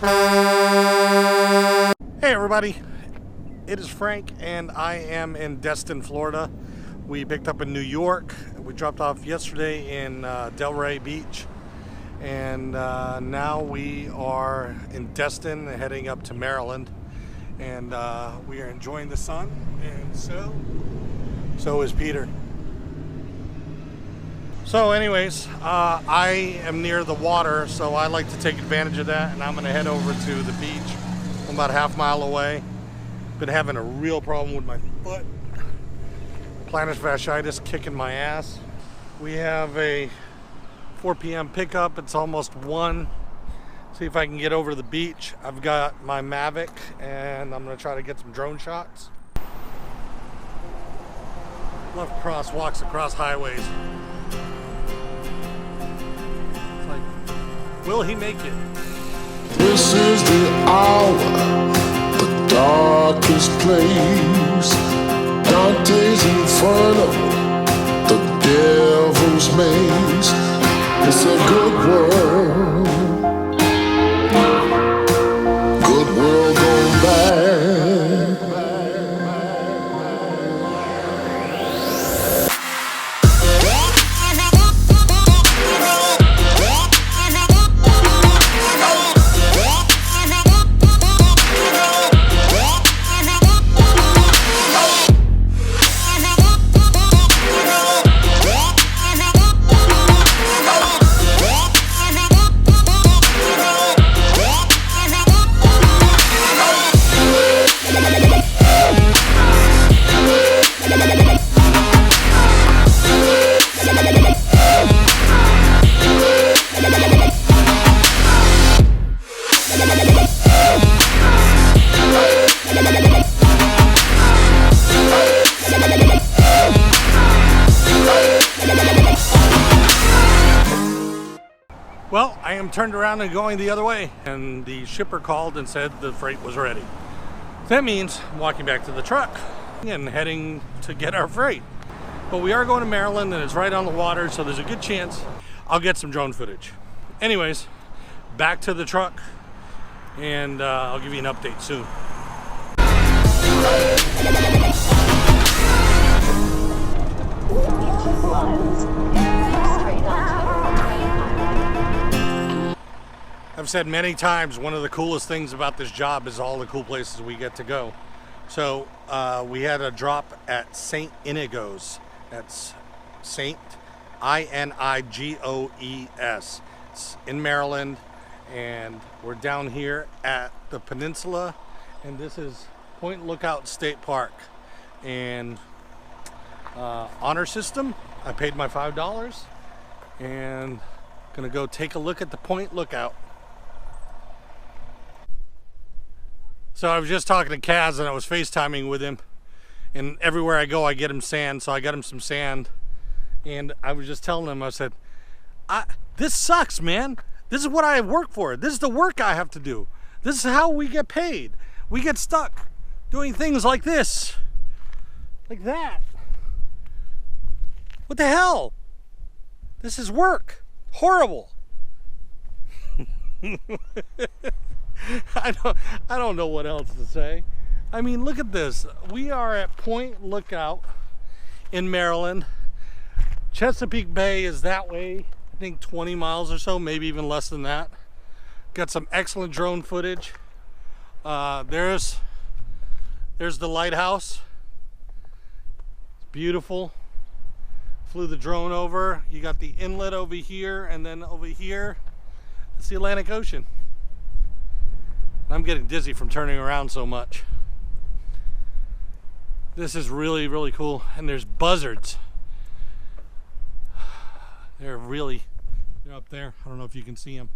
Hey everybody, it is Frank and I am in Destin, Florida. We picked up in New York. We dropped off yesterday in Delray Beach, and now we are in Destin heading up to Maryland, and we are enjoying the sun, and so is Peter. So anyways, I am near the water, so I like to take advantage of that, and I'm going to head over to the beach. I'm about a half mile away. Been having a real problem with my foot. Plantar fasciitis kicking my ass. We have a 4 p.m. pickup. It's almost 1. See if I can get over to the beach. I've got my Mavic, and I'm going to try to get some drone shots. Love crosswalks across highways. Will he make it? This is the hour, the darkest place. Dante's Inferno, the devil's maze. It's a good world going bad. Well, I am turned around and going the other way, and the shipper called and said the freight was ready. That means I'm walking back to the truck and heading to get our freight. But we are going to Maryland, and it's right on the water, so there's a good chance I'll get some drone footage. Anyways, back to the truck, and I'll give you an update soon. I've said many times, one of the coolest things about this job is all the cool places we get to go. So we had a drop at St. Inigo's. That's St. I-N-I-G-O-E-S. It's in Maryland, and we're down here at the peninsula, and this is Point Lookout State Park. And honor system, I paid my $5, and gonna go take a look at the Point Lookout. So I was just talking to Kaz, and I was FaceTiming with him, and everywhere I go I get him sand, so I got him some sand, and I was just telling him, I said, this sucks, man. This is what I work for. This is the work I have to do. This is how we get paid. We get stuck doing things like this, like that. What the hell? This is work. Horrible. I don't know what else to say. I mean, look at this. We are at Point Lookout in Maryland. Chesapeake Bay is that way, I think 20 miles or so, maybe even less than that. Got some excellent drone footage. There's the lighthouse. It's beautiful. Flew the drone over. You got the inlet over here, and then over here, it's the Atlantic Ocean. I'm getting dizzy from turning around so much. This is really, really cool. And there's buzzards. They're up there. I don't know if you can see them.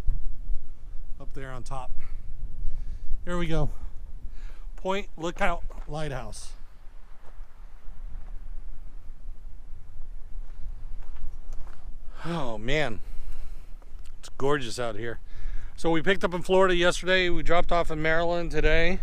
Up there on top. Here we go. Point Lookout Lighthouse. Oh man, it's gorgeous out here. So we picked up in Florida yesterday, we dropped off in Maryland today.